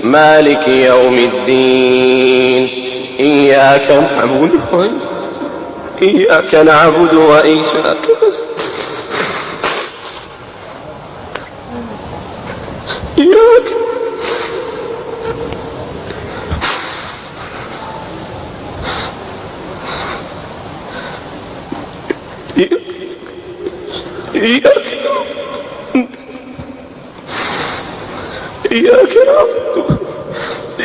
مالك يوم الدين إياك نعبد وإياك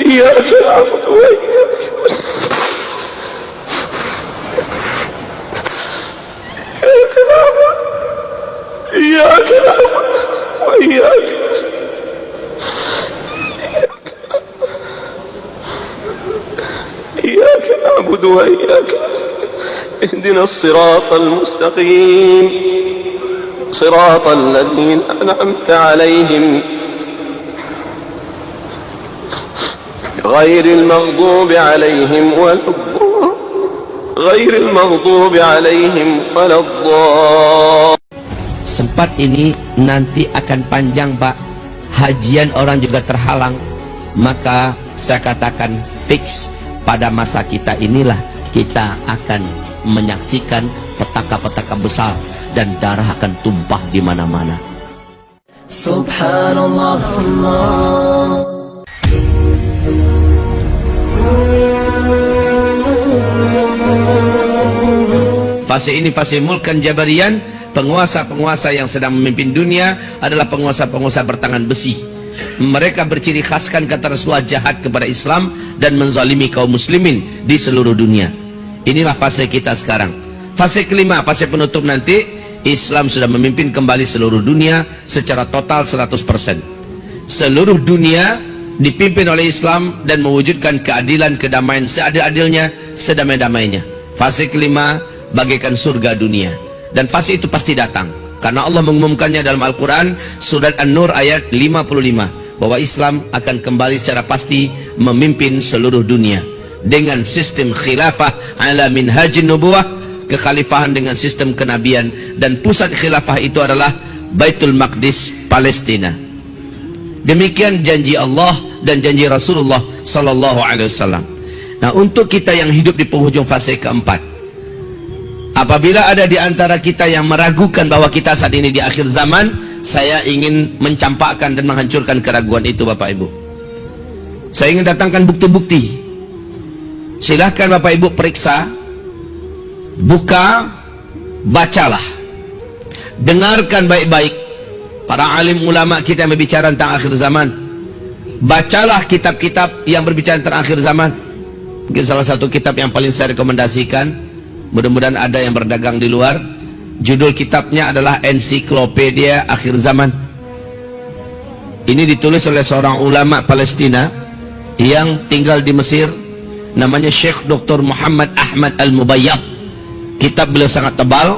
إياك نعبد وإياك إياك نعبد وإياك اهدنا الصراط المستقيم صراط الذين أنعمت عليهم غير المغضوب عليهم ولا الضالين. Sempat ini nanti akan panjang Pak, hajian orang juga terhalang, maka saya katakan fix pada masa kita inilah kita akan menyaksikan petaka-petaka besar dan darah akan tumpah di mana-mana. Subhanallah. Fase ini fase mulkan jabarian. Penguasa-penguasa yang sedang memimpin dunia adalah penguasa-penguasa bertangan besi. Mereka berciri khaskan kata Rasulullah jahat kepada Islam dan menzalimi kaum muslimin di seluruh dunia. Inilah fase kita sekarang. Fase kelima, fase penutup nanti, Islam sudah memimpin kembali seluruh dunia secara total 100%. Seluruh dunia dipimpin oleh Islam dan mewujudkan keadilan, kedamaian seadil-adilnya, sedamai-damainya. Fase kelima bagaikan surga dunia. Dan fase itu pasti datang karena Allah mengumumkannya dalam Al-Quran surat An-Nur ayat 55 bahwa Islam akan kembali secara pasti memimpin seluruh dunia dengan sistem khilafah ala minhajin nubuwah, kekhalifahan dengan sistem kenabian, dan pusat khilafah itu adalah Baitul Maqdis, Palestina. Demikian janji Allah dan janji Rasulullah sallallahu alaihi wasallam. Nah, untuk kita yang hidup di penghujung fase keempat, apabila ada di antara kita yang meragukan bahwa kita saat ini di akhir zaman, saya ingin mencampakkan dan menghancurkan keraguan itu Bapak Ibu. Saya ingin datangkan bukti-bukti. Silahkan Bapak Ibu periksa, buka, bacalah, dengarkan baik-baik para alim ulama kita yang berbicara tentang akhir zaman. Bacalah kitab-kitab yang berbicara tentang akhir zaman. Mungkin salah satu kitab yang paling saya rekomendasikan, mudah-mudahan ada yang berdagang di luar, judul kitabnya adalah Ensiklopedia Akhir Zaman. Ini ditulis oleh seorang ulama Palestina yang tinggal di Mesir, namanya Syekh Dr. Muhammad Ahmad Al-Mubayyad. Kitab beliau sangat tebal,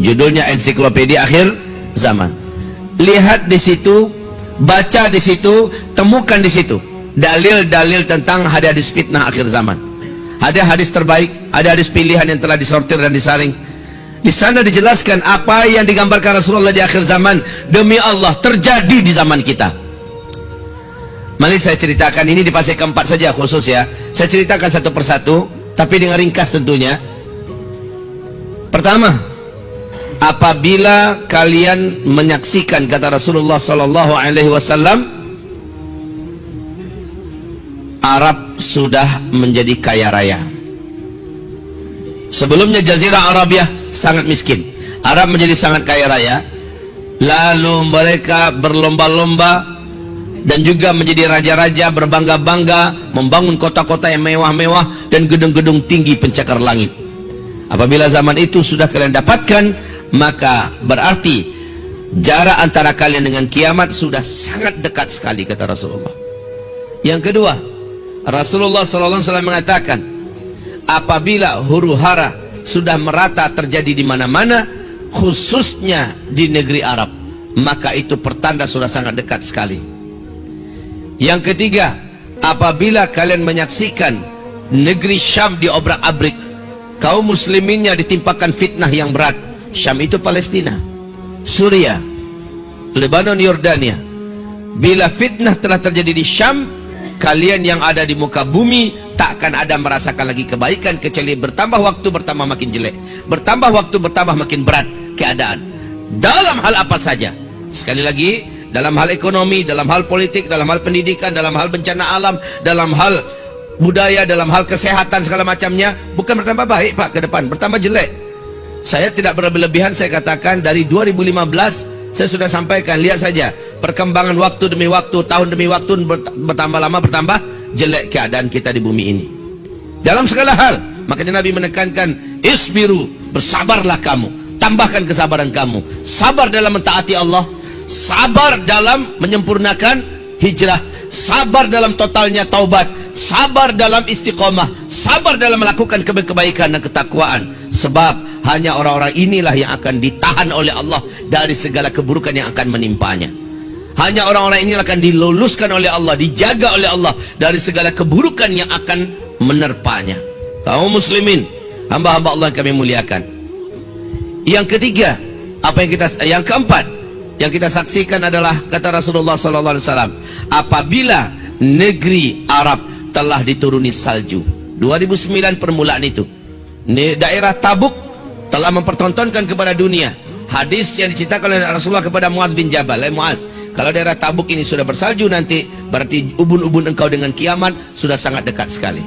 judulnya Ensiklopedia Akhir Zaman. Lihat di situ, baca di situ, temukan di situ dalil-dalil tentang hadis fitnah akhir zaman. Ada hadis terbaik, ada hadis pilihan yang telah disortir dan disaring. Di sana dijelaskan apa yang digambarkan Rasulullah di akhir zaman demi Allah terjadi di zaman kita. Mari saya ceritakan ini di fase keempat saja khusus ya. Saya ceritakan satu persatu, tapi dengan ringkas tentunya. Pertama, apabila kalian menyaksikan kata Rasulullah sallallahu alaihi wasallam, Arab sudah menjadi kaya raya. Sebelumnya Jazirah Arabiah sangat miskin, Arab menjadi sangat kaya raya. Lalu mereka berlomba-lomba dan juga menjadi raja-raja, berbangga-bangga, membangun kota-kota yang mewah-mewah dan gedung-gedung tinggi pencakar langit. Apabila zaman itu sudah kalian dapatkan, maka berarti jarak antara kalian dengan kiamat sudah sangat dekat sekali, kata Rasulullah. Yang kedua, Rasulullah SAW mengatakan, apabila huru-hara sudah merata terjadi di mana-mana, khususnya di negeri Arab, maka itu pertanda sudah sangat dekat sekali. Yang ketiga, apabila kalian menyaksikan negeri Syam diobrak-abrik, kaum musliminnya ditimpakan fitnah yang berat. Syam itu Palestina, Suria, Lebanon, Yordania, Bila fitnah telah terjadi di Syam, kalian yang ada di muka bumi takkan ada merasakan lagi kebaikan kecuali bertambah waktu bertambah makin jelek, bertambah waktu bertambah makin berat keadaan. Dalam hal apa saja. Sekali lagi, dalam hal ekonomi, dalam hal politik, dalam hal pendidikan, dalam hal bencana alam, dalam hal budaya, dalam hal kesehatan segala macamnya, bukan bertambah baik Pak ke depan, bertambah jelek. Saya tidak berlebihan, saya katakan dari 2015 saya sudah sampaikan, lihat saja perkembangan waktu demi waktu, tahun demi waktu, bertambah lama bertambah jelek keadaan kita di bumi ini dalam segala hal. Makanya Nabi menekankan, isbiru, bersabarlah kamu, tambahkan kesabaran kamu, sabar dalam mentaati Allah, sabar dalam menyempurnakan hijrah, sabar dalam totalnya taubat, sabar dalam istiqomah, sabar dalam melakukan kebaikan dan ketakwaan. Sebab hanya orang-orang inilah yang akan ditahan oleh Allah dari segala keburukan yang akan menimpanya. Hanya orang-orang inilah akan diluluskan oleh Allah, dijaga oleh Allah dari segala keburukan yang akan menerpanya. Kaum muslimin, hamba-hamba Allah yang kami muliakan. Yang ketiga, yang keempat yang kita saksikan adalah kata Rasulullah SAW, apabila negeri Arab telah dituruni salju. 2009 permulaan itu, daerah Tabuk telah mempertontonkan kepada dunia hadis yang diceritakan oleh Rasulullah kepada Muaz bin Jabal. Muaz, kalau daerah Tabuk ini sudah bersalju nanti, berarti ubun-ubun engkau dengan kiamat sudah sangat dekat sekali.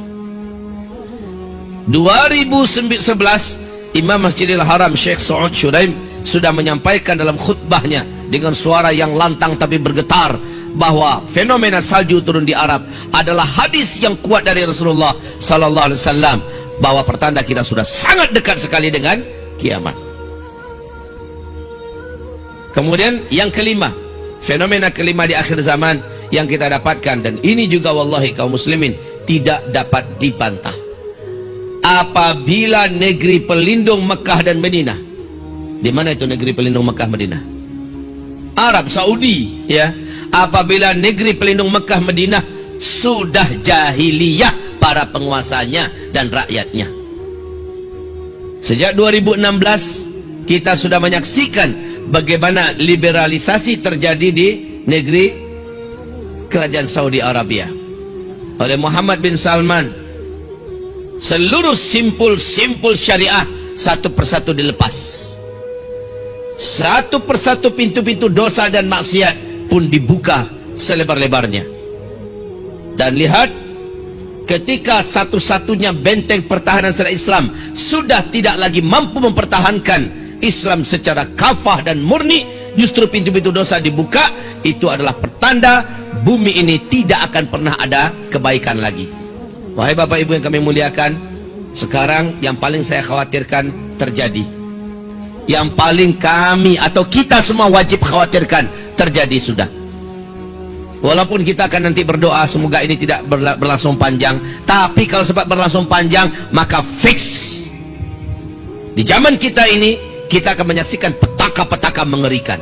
2011 Imam Masjidil Haram Syekh Saud Syuraim sudah menyampaikan dalam khutbahnya dengan suara yang lantang tapi bergetar bahwa fenomena salju turun di Arab adalah hadis yang kuat dari Rasulullah sallallahu alaihi wasallam, bahwa pertanda kita sudah sangat dekat sekali dengan kiamat. Kemudian yang kelima, fenomena kelima di akhir zaman yang kita dapatkan, dan ini juga wallahi kaum muslimin tidak dapat dibantah. Apabila negeri pelindung Mekah dan Madinah, di mana itu negeri pelindung Mekah Madinah? Arab Saudi, ya. Apabila negeri pelindung Mekah Madinah sudah jahiliyah para penguasanya dan rakyatnya. Sejak 2016 kita sudah menyaksikan bagaimana liberalisasi terjadi di negeri kerajaan Saudi Arabia oleh Muhammad bin Salman. Seluruh simpul-simpul syariah satu persatu dilepas, satu persatu pintu-pintu dosa dan maksiat pun dibuka selebar-lebarnya. Dan lihat, ketika satu-satunya benteng pertahanan secara Islam sudah tidak lagi mampu mempertahankan Islam secara kafah dan murni, justru pintu-pintu dosa dibuka. Itu adalah pertanda bumi ini tidak akan pernah ada kebaikan lagi. Wahai Bapak Ibu yang kami muliakan, sekarang yang paling saya khawatirkan terjadi, yang paling kami atau kita semua wajib khawatirkan terjadi sudah. Walaupun kita akan nanti berdoa semoga ini tidak berlangsung panjang, tapi kalau sempat berlangsung panjang maka fix di zaman kita ini kita akan menyaksikan petaka-petaka mengerikan.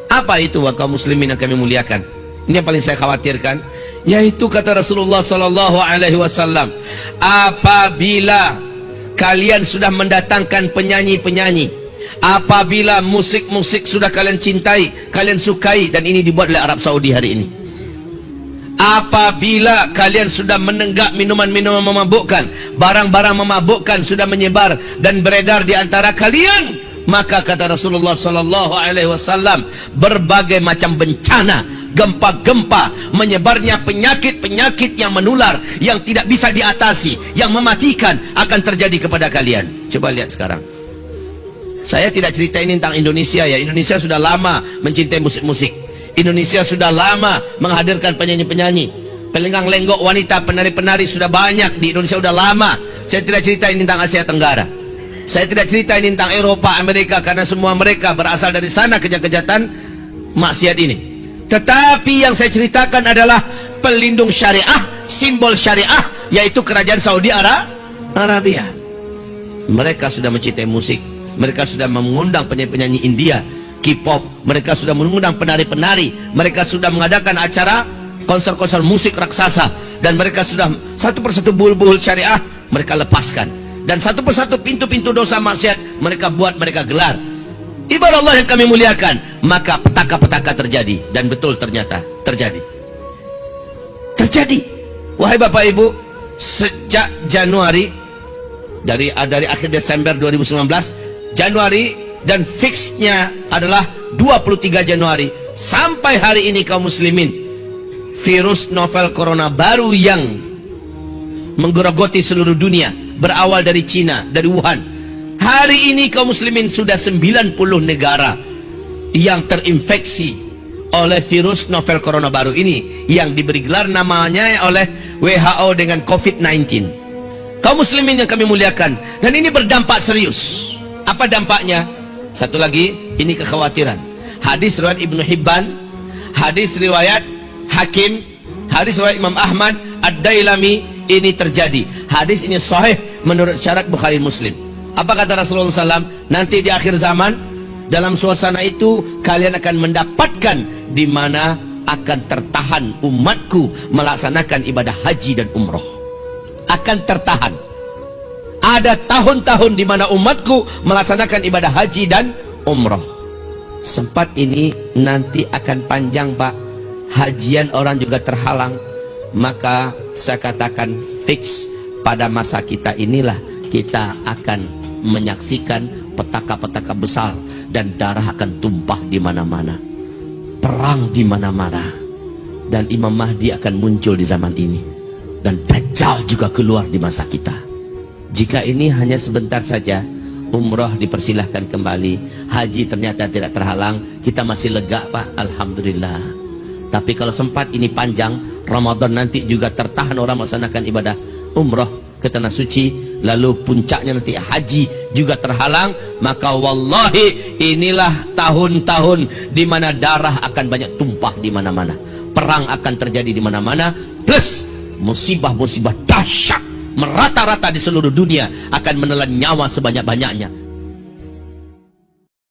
Apa itu kaum muslimin yang kami muliakan? Ini yang paling saya khawatirkan, yaitu kata Rasulullah sallallahu alaihi wasallam, apabila kalian sudah mendatangkan penyanyi-penyanyi, apabila musik-musik sudah kalian cintai, kalian sukai, dan ini dibuat oleh Arab Saudi hari ini, apabila kalian sudah menenggak minuman-minuman memabukkan, barang-barang memabukkan sudah menyebar dan beredar di antara kalian, maka kata Rasulullah sallallahu alaihi wasallam, berbagai macam bencana, gempa-gempa, menyebarnya penyakit-penyakit yang menular, yang tidak bisa diatasi, yang mematikan akan terjadi kepada kalian. Coba lihat sekarang. Saya tidak cerita ini tentang Indonesia, ya. Indonesia sudah lama mencintai musik-musik. Indonesia sudah lama menghadirkan penyanyi-penyanyi, pelenggang lenggok wanita, penari-penari sudah banyak di Indonesia, sudah lama. Saya tidak cerita ini tentang Asia Tenggara. Saya tidak cerita ini tentang Eropa, Amerika, karena semua mereka berasal dari sana kejahatan maksiat ini. Tetapi yang saya ceritakan adalah pelindung syariah, simbol syariah, yaitu kerajaan Saudi Arabia. Mereka sudah mencintai musik, mereka sudah mengundang penyanyi-penyanyi India, K-pop, mereka sudah mengundang penari-penari, mereka sudah mengadakan acara konser-konser musik raksasa, dan mereka sudah satu persatu buhul-buhul syariah mereka lepaskan, dan satu persatu pintu-pintu dosa maksiat mereka buat, mereka gelar. Ibadah Allah yang kami muliakan, maka petaka-petaka terjadi. Dan betul ternyata terjadi. Wahai Bapak Ibu, sejak Januari, dari akhir Desember 2019, Januari, dan fixnya adalah 23 Januari sampai hari ini, kaum muslimin, virus novel corona baru yang menggerogoti seluruh dunia, berawal dari Cina, dari Wuhan. Hari ini kaum muslimin sudah 90 negara yang terinfeksi oleh virus novel corona baru ini, yang diberi gelar namanya oleh WHO dengan COVID-19. Kaum muslimin yang kami muliakan, dan ini berdampak serius. Apa dampaknya? Satu lagi, ini kekhawatiran. Hadis riwayat Ibnu Hibban, hadis riwayat Hakim, hadis riwayat Imam Ahmad, Ad-Dailami, ini terjadi. Hadis ini sahih menurut syarat Bukhari Muslim. Apa kata Rasulullah SAW? Nanti di akhir zaman, dalam suasana itu kalian akan mendapatkan di mana akan tertahan umatku melaksanakan ibadah haji dan umroh. Akan tertahan. Ada tahun-tahun di mana umatku melaksanakan ibadah haji dan umroh. Sempat ini nanti akan panjang, Pak. Hajian orang juga terhalang. Maka saya katakan fix, pada masa kita inilah kita akan menyaksikan petaka-petaka besar, dan darah akan tumpah di mana-mana, perang di mana-mana, dan Imam Mahdi akan muncul di zaman ini, dan Dajjal juga keluar di masa kita. Jika ini hanya sebentar saja, umroh dipersilahkan kembali, haji ternyata tidak terhalang, kita masih lega, Pak, alhamdulillah. Tapi kalau sempat ini panjang, Ramadan nanti juga tertahan orang melaksanakan ibadah umroh ke tanah suci, lalu puncaknya nanti haji juga terhalang, maka wallahi inilah tahun-tahun di mana darah akan banyak tumpah di mana-mana, perang akan terjadi di mana-mana, plus musibah-musibah dahsyat merata-rata di seluruh dunia akan menelan nyawa sebanyak-banyaknya.